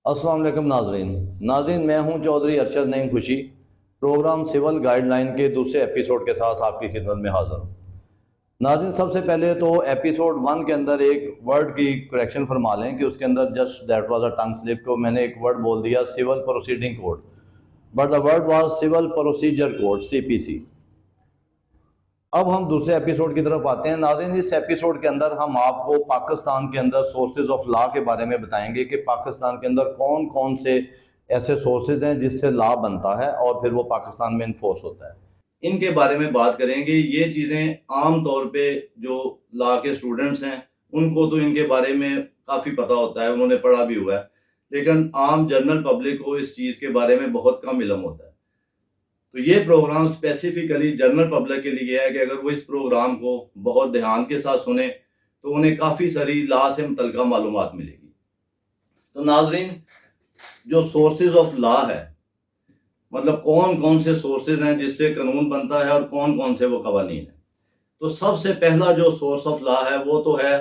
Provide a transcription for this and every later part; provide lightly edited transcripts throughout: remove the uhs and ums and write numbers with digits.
अस्सलाम वालेकुम नाजरीन मैं हूं चौधरी अरशद नईम खुशी। प्रोग्राम सिविल गाइडलाइन के दूसरे एपिसोड के साथ आपकी खिदमत में हाजिर हूं। नाजरीन, सबसे पहले तो एपिसोड 1 के अंदर एक वर्ड की करेक्शन फरमा लें कि उसके अंदर just that was a tongue slip को मैंने एक वर्ड बोल दिया civil proceeding code, but the word was civil procedure code CPC। अब हम दूसरे एपिसोड की तरफ आते हैं। नाज़रीन, इस एपिसोड के अंदर हम आपको पाकिस्तान के अंदर सोर्सेज ऑफ लॉ के बारे में बताएंगे कि पाकिस्तान के अंदर कौन कौन से ऐसे सोर्सेज हैं जिससे लॉ बनता है और फिर वो पाकिस्तान में इन्फोर्स होता है। इनके बारे में बात करेंगे। ये चीज़ें आम तौर पे जो लॉ के स्टूडेंट्स हैं उनको तो इनके बारे में काफ़ी पता होता है, उन्होंने पढ़ा भी हुआ है, लेकिन आम जनरल पब्लिक को इस चीज़ के बारे में बहुत कम इल्म होता है। तो ये प्रोग्राम स्पेसिफिकली जनरल पब्लिक के लिए है कि अगर वो इस प्रोग्राम को बहुत ध्यान के साथ सुने तो उन्हें काफ़ी सारी लॉ से मुतल्लिका मालूमात मिलेगी। तो नाजरीन, जो सोर्सेज ऑफ लॉ है, मतलब कौन कौन से सोर्सेज हैं जिससे कानून बनता है और कौन कौन से वो कवानीन हैं। तो सबसे पहला जो सोर्स ऑफ लॉ है वो तो है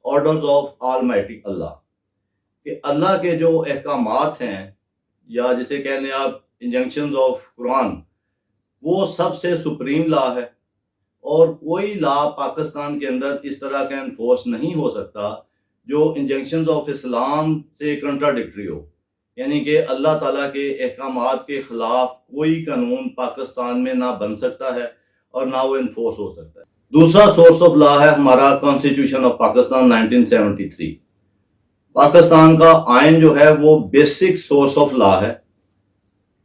ऑर्डर्स ऑफ ऑलमाइटी अल्लाह, कि अल्लाह के जो अहकामात हैं या जिसे कह लें आप इंजंक्शंस ऑफ कुरान, वो सबसे सुप्रीम लॉ है और कोई लॉ पाकिस्तान के अंदर इस तरह का इन्फोर्स नहीं हो सकता जो इंजंक्शंस ऑफ इस्लाम से कंट्राडिक्टरी हो, यानी कि अल्लाह ताला के अहकामात के खिलाफ कोई कानून पाकिस्तान में ना बन सकता है और ना वो इन्फोर्स हो सकता है। दूसरा सोर्स ऑफ लॉ है हमारा कॉन्स्टिट्यूशन ऑफ पाकिस्तान 1973। पाकिस्तान का आइन जो है वो बेसिक सोर्स ऑफ लॉ है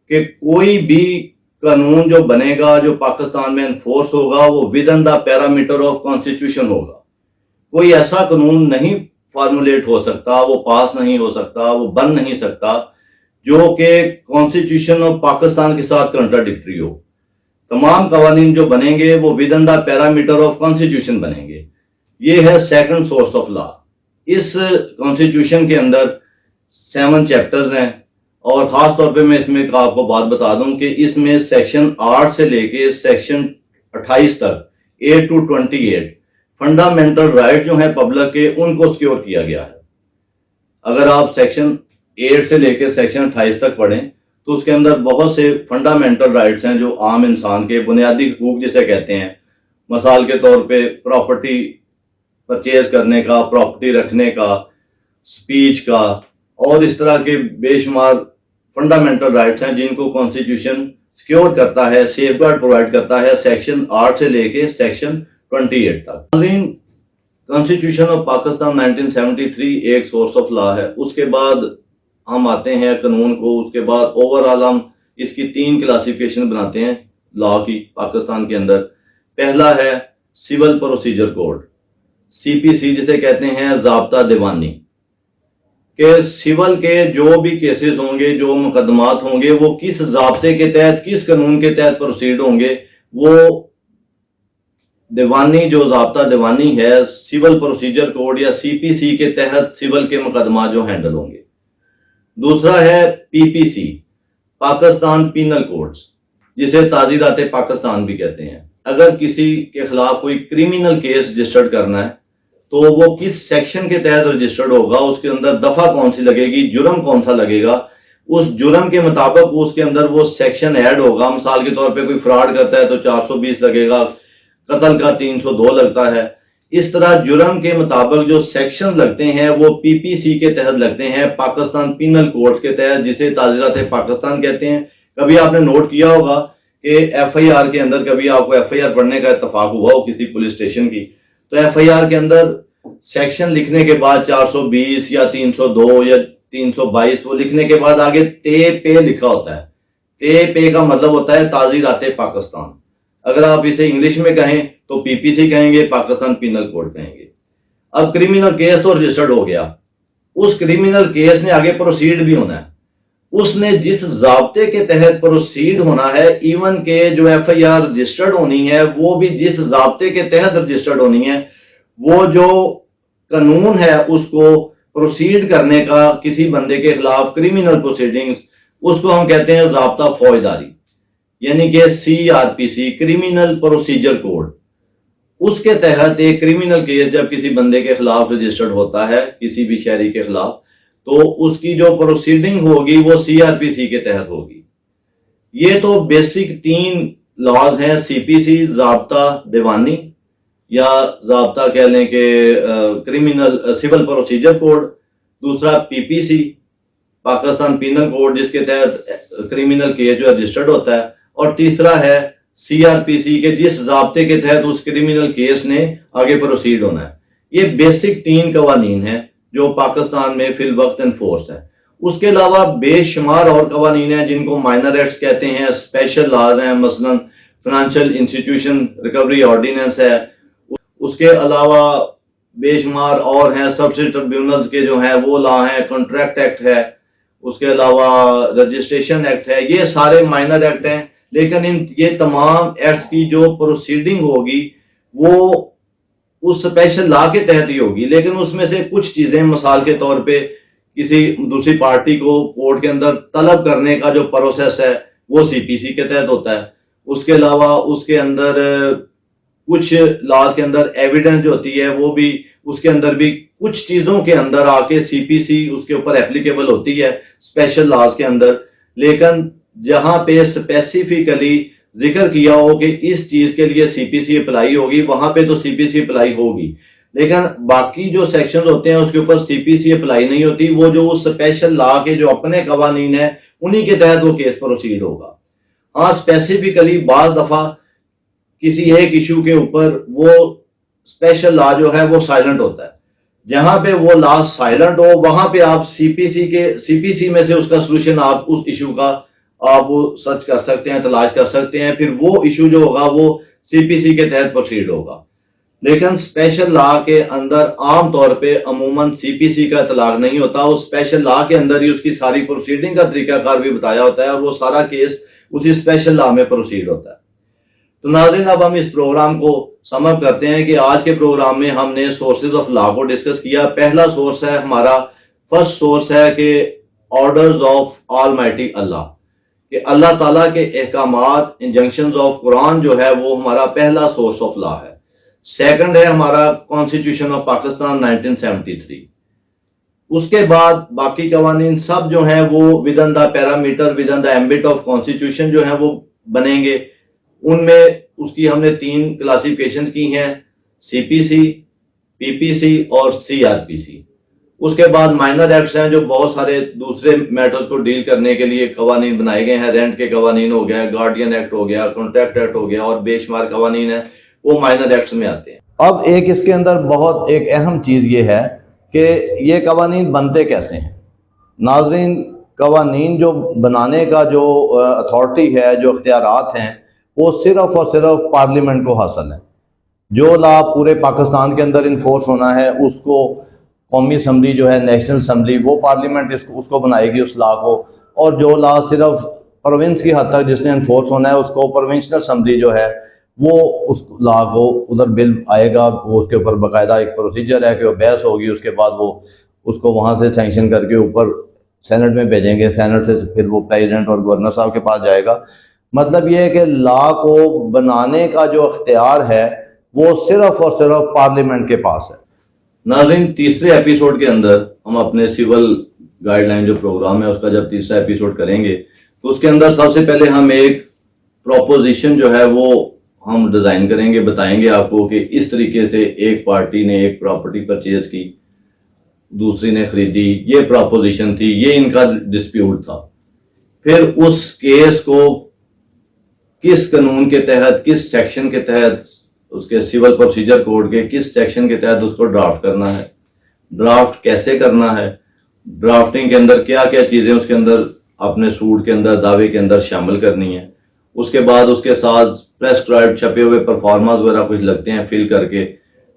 कि कोई भी कानून जो बनेगा जो पाकिस्तान में इन्फोर्स होगा वो with in the parameter of constitution होगा। कोई ऐसा कानून नहीं फॉर्मुलेट हो सकता, वो पास नहीं हो सकता, वो बन नहीं सकता जो कि कॉन्स्टिट्यूशन ऑफ पाकिस्तान के साथ कंट्राडिक्टरी हो। तमाम कवानीन जो बनेंगे वो with in the parameter of constitution बनेंगे। ये है सेकंड सोर्स ऑफ लॉ। इस कॉन्स्टिट्यूशन के अंदर 7 चैप्टर्स हैं और ख़ास तौर पे मैं इसमें आपको बात बता दूं कि इसमें सेक्शन 8 से लेके सेक्शन 28 तक A to 28 फंडामेंटल राइट जो है पब्लिक के उनको सिक्योर किया गया है। अगर आप सेक्शन 8 से लेके सेक्शन 28 तक पढ़ें तो उसके अंदर बहुत से फंडामेंटल राइट्स हैं जो आम इंसान के बुनियादी हकूक जिसे कहते हैं। मिसाल के तौर पे प्रॉपर्टी परचेज करने का, प्रॉपर्टी रखने का, स्पीच का और इस तरह के बेशुमार फंडामेंटल राइट्स हैं जिनको कॉन्स्टिट्यूशन सिक्योर करता है, सेफगार्ड प्रोवाइड करता है सेक्शन 8 से लेके सेक्शन 28 तक। कॉन्स्टिट्यूशन ऑफ पाकिस्तान 1973 एक सोर्स ऑफ लॉ है। उसके बाद हम आते हैं कानून को, उसके बाद ओवरऑल हम इसकी 3 क्लासिफिकेशन बनाते हैं लॉ की पाकिस्तान के अंदर। पहला है सिविल प्रोसीजर कोड, CPC जिसे कहते हैं ज़ाब्ता दीवानी, कि सिविल के जो भी केसेस होंगे, जो मुकदमात होंगे, वो किस ज़ाब्ते के तहत, किस कानून के तहत प्रोसीड होंगे, वो दीवानी जो ज़ाब्ता दीवानी है सिविल प्रोसीजर कोड या CPC के तहत सिविल के मुकदमा जो हैंडल होंगे। दूसरा है PPC पाकिस्तान पीनल कोड्स, जिसे ताज़ीरात पाकिस्तान भी कहते हैं। अगर किसी के खिलाफ कोई क्रिमिनल केस रजिस्टर्ड करना है तो वो किस सेक्शन के तहत रजिस्टर्ड होगा, उसके अंदर दफा कौन सी लगेगी, जुर्म कौन सा लगेगा, उस जुर्म के मुताबिक उसके अंदर वो सेक्शन ऐड होगा। मिसाल के तौर पे कोई फ्रॉड करता है तो 420 लगेगा, कत्ल का 302 लगता है। इस तरह जुर्म के मुताबिक जो सेक्शन लगते हैं वो PPC के तहत लगते हैं, पाकिस्तान पीनल कोड्स के तहत, जिसे ताज़ीरात पाकिस्तान कहते हैं। कभी आपने नोट किया होगा कि FIR के अंदर, कभी आपको FIR पढ़ने का इत्तेफाक हुआ हो किसी पुलिस स्टेशन की, तो FIR के अंदर सेक्शन लिखने के बाद 420 या 302 या 322 वो लिखने के बाद आगे ते पे लिखा होता है। ते पे का मतलब होता है ताज़ीरात पाकिस्तान। अगर आप इसे इंग्लिश में कहें तो PPC कहेंगे, पाकिस्तान पीनल कोड कहेंगे। अब क्रिमिनल केस तो रजिस्टर्ड हो गया, उस क्रिमिनल केस ने आगे प्रोसीड भी होना है। उसने जिस ज़ाब्ते के तहत प्रोसीड होना है, इवन के जो FIR रजिस्टर्ड होनी है वो भी जिस ज़ाब्ते के तहत रजिस्टर्ड होनी है, वो जो कानून है उसको प्रोसीड करने का किसी बंदे के खिलाफ क्रिमिनल प्रोसीडिंग्स, उसको हम कहते हैं ज़ाब्ता फौजदारी, यानी कि CRPC क्रिमिनल प्रोसीजर कोड। उसके तहत एक क्रिमिनल केस जब किसी बंदे के खिलाफ रजिस्टर्ड होता है, किसी भी शहरी के खिलाफ, तो उसकी जो प्रोसीडिंग होगी वो सीआरपीसी के तहत होगी। ये तो बेसिक 3 लॉज हैं, सीपीसी, ज़ाब्ता दीवानी या ज़ाब्ता कह लें कि क्रिमिनल सिविल प्रोसीजर कोड, दूसरा पीपीसी पाकिस्तान पीनल कोड जिसके तहत क्रिमिनल केस जो रजिस्टर्ड होता है, और तीसरा है सीआरपीसी के जिस ज़ाब्ते के तहत उस क्रिमिनल केस ने आगे प्रोसीड होना है। ये बेसिक 3 कवानीन हैं जो पाकिस्तान में फिल वक्त एनफोर्स है। उसके अलावा बेशुमार और कवानीन हैं जिनको माइनर एक्ट्स कहते हैं, स्पेशल लॉज हैं, मसलन फाइनेंशियल इंस्टीट्यूशन रिकवरी ऑर्डिनेंस है। उसके अलावा बेशुमार और हैं, सब्सिडी ट्रिब्यूनल्स के जो हैं वो लॉ हैं, कॉन्ट्रैक्ट एक्ट है, उसके अलावा रजिस्ट्रेशन एक्ट है। ये सारे माइनर एक्ट हैं, लेकिन ये तमाम एक्ट्स की जो प्रोसीडिंग होगी वो उस स्पेशल लॉ के तहत ही होगी, लेकिन उसमें से कुछ चीजें मिसाल के तौर पे किसी दूसरी पार्टी को कोर्ट के अंदर तलब करने का जो प्रोसेस है वो सीपीसी के तहत होता है। उसके अलावा उसके अंदर कुछ लॉज के अंदर एविडेंस जो होती है वो भी उसके अंदर भी कुछ चीजों के अंदर आके सीपीसी उसके ऊपर एप्लीकेबल होती है स्पेशल लॉज के अंदर। लेकिन जहां पे स्पेसिफिकली जिक्र किया हो कि इस चीज के लिए सीपीसी अप्लाई होगी, वहां पे तो सीपीसी अप्लाई होगी, लेकिन बाकी जो सेक्शन होते हैं उसके ऊपर सीपीसी अप्लाई नहीं होती। वो जो उस स्पेशल लॉ के जो अपने कवानीन है उन्हीं के तहत वो केस प्रोसीड होगा। हाँ, स्पेसिफिकली बाज दफा किसी एक इशू के ऊपर वो स्पेशल लॉ जो है वो साइलेंट होता है। जहां पे वो लॉ साइलेंट हो वहां पे आप सीपीसी में से उसका सोल्यूशन आप उस इशू का आप वो सर्च कर सकते हैं, तलाश कर सकते हैं, फिर वो इशू जो होगा वो सीपीसी के तहत प्रोसीड होगा। लेकिन स्पेशल लॉ के अंदर आम तौर पे अमूमन सीपीसी का इतलाक नहीं होता। उस स्पेशल लॉ के अंदर ही उसकी सारी प्रोसीडिंग का तरीकाकार भी बताया होता है और वो सारा केस उसी स्पेशल लॉ में प्रोसीड होता है। तो नाज़रीन, अब हम इस प्रोग्राम को समअप करते हैं कि आज के प्रोग्राम में हमने सोर्सेज ऑफ लॉ को डिस्कस किया। पहला सोर्स है हमारा, फर्स्ट सोर्स है कि ऑर्डर्स ऑफ ऑलमाइटी अल्लाह, कि अल्लाह ताला के अहकामात, इंजंक्शंस ऑफ कुरान जो है वो हमारा पहला सोर्स ऑफ लॉ है। सेकंड है हमारा कॉन्स्टिट्यूशन ऑफ पाकिस्तान 1973। उसके बाद बाकी कवानीन सब जो है वो with in the parameter, with in the ambit of constitution जो है वो बनेंगे। उनमें उसकी हमने 3 क्लासिफिकेशन की हैं, सीपीसी, पीपीसी और सीआरपीसी। उसके बाद माइनर एक्ट्स हैं जो बहुत सारे दूसरे मैटर्स को डील करने के लिए कवानीन बनाए गए हैं। रेंट के कवानीन हो गया, गार्डियन एक्ट हो गया, कॉन्ट्रैक्ट एक्ट हो गया, और बेशुमार कवानीन है वो माइनर एक्ट्स में आते हैं। अब एक इसके अंदर बहुत एक अहम चीज़ ये है कि ये कवानीन बनते कैसे हैं। नाज़रीन, कवानीन जो बनाने का जो अथॉरिटी है, जो इख्तियारात हैं, वो सिर्फ और सिर्फ पार्लियामेंट को हासिल है। जो लॉ पूरे पाकिस्तान के अंदर इन्फोर्स होना है उसको कौमी असम्बली जो है, नेशनल असम्बली, वो पार्लियामेंट उसको बनाएगी उस लॉ को। और जो लॉ सिर्फ प्रोविंस की हद तक जिसने इन्फोर्स होना है उसको प्रोविंशनल असम्बली जो है वो उस लॉ को उधर बिल आएगा, वो उसके ऊपर बाकायदा एक प्रोसीजर है कि वो बहस होगी, उसके बाद वो उसको वहाँ से सैंक्शन करके ऊपर सेनेट में भेजेंगे, सेनेट से फिर वो प्रेसिडेंट और गवर्नर साहब के पास जाएगा। मतलब ये है कि लॉ को बनाने का जो अख्तियार है वो सिर्फ और सिर्फ पार्लियामेंट के पास है। नाज़रीन, तीसरे एपिसोड के अंदर हम अपने सिविल गाइडलाइन जो प्रोग्राम है उसका जब तीसरा एपिसोड करेंगे तो उसके अंदर सबसे पहले हम एक प्रोपोजिशन जो है वो हम डिज़ाइन करेंगे, बताएंगे आपको कि इस तरीके से एक पार्टी ने एक प्रॉपर्टी परचेज की, दूसरी ने खरीदी, ये प्रोपोजिशन थी, ये इनका डिस्प्यूट था। फिर उस केस को किस कानून के तहत, किस सेक्शन के तहत, उसके सिविल प्रोसीजर कोड के किस सेक्शन के तहत उसको ड्राफ्ट करना है, ड्राफ्ट कैसे करना है, ड्राफ्टिंग के अंदर क्या क्या चीज़ें उसके अंदर अपने सूट के अंदर, दावे के अंदर शामिल करनी है। उसके बाद उसके साथ प्रेस्क्राइब्ड छपे हुए परफॉर्मास वगैरह कुछ लगते हैं फिल करके,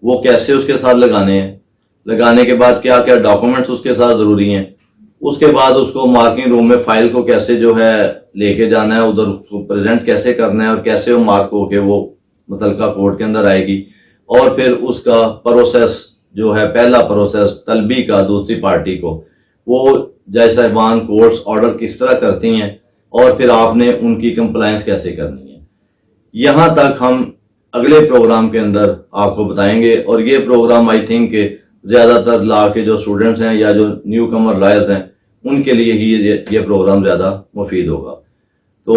वो कैसे उसके साथ लगाने हैं, लगाने के बाद क्या क्या डॉक्यूमेंट्स उसके साथ ज़रूरी हैं, उसके बाद उसको मार्किंग रूम में फाइल को कैसे जो है लेके जाना है, उधर उसको प्रेजेंट कैसे करना है और कैसे वो मार्क होके वो मुतलका कोर्ट के अंदर आएगी। और फिर उसका प्रोसेस जो है, पहला प्रोसेस तलबी का दूसरी पार्टी को, वो जज साहिबान कोर्ट्स ऑर्डर किस तरह करती हैं और फिर आपने उनकी कंप्लायंस कैसे करनी है। यहाँ तक हम अगले प्रोग्राम के अंदर आपको बताएंगे और ये प्रोग्राम आई थिंक ज़्यादातर लॉ के जो स्टूडेंट्स हैं या जो न्यू कमर लॉयर्स हैं उनके लिए ही ये प्रोग्राम ज़्यादा मुफीद होगा। तो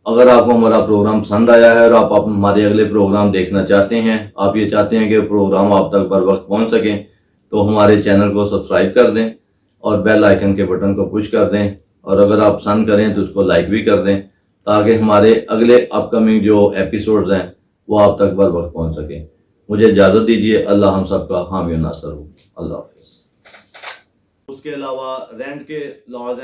अगर आपको हमारा प्रोग्राम पसंद आया है और आप हमारे अगले प्रोग्राम देखना चाहते हैं, आप ये चाहते हैं कि प्रोग्राम आप तक बर वक्त पहुँच सकें, तो हमारे चैनल को सब्सक्राइब कर दें और बेल आइकन के बटन को पुश कर दें, और अगर आप पसंद करें तो उसको लाइक भी कर दें, ताकि हमारे अगले अपकमिंग जो एपिसोड्स हैं वो आप तक बर वक्त पहुँच सकें। मुझे इजाज़त दीजिए। अल्लाह हम सबका हामी और नासर हो। अल्लाह हाफ़िज़। उसके अलावा रेंट के लॉज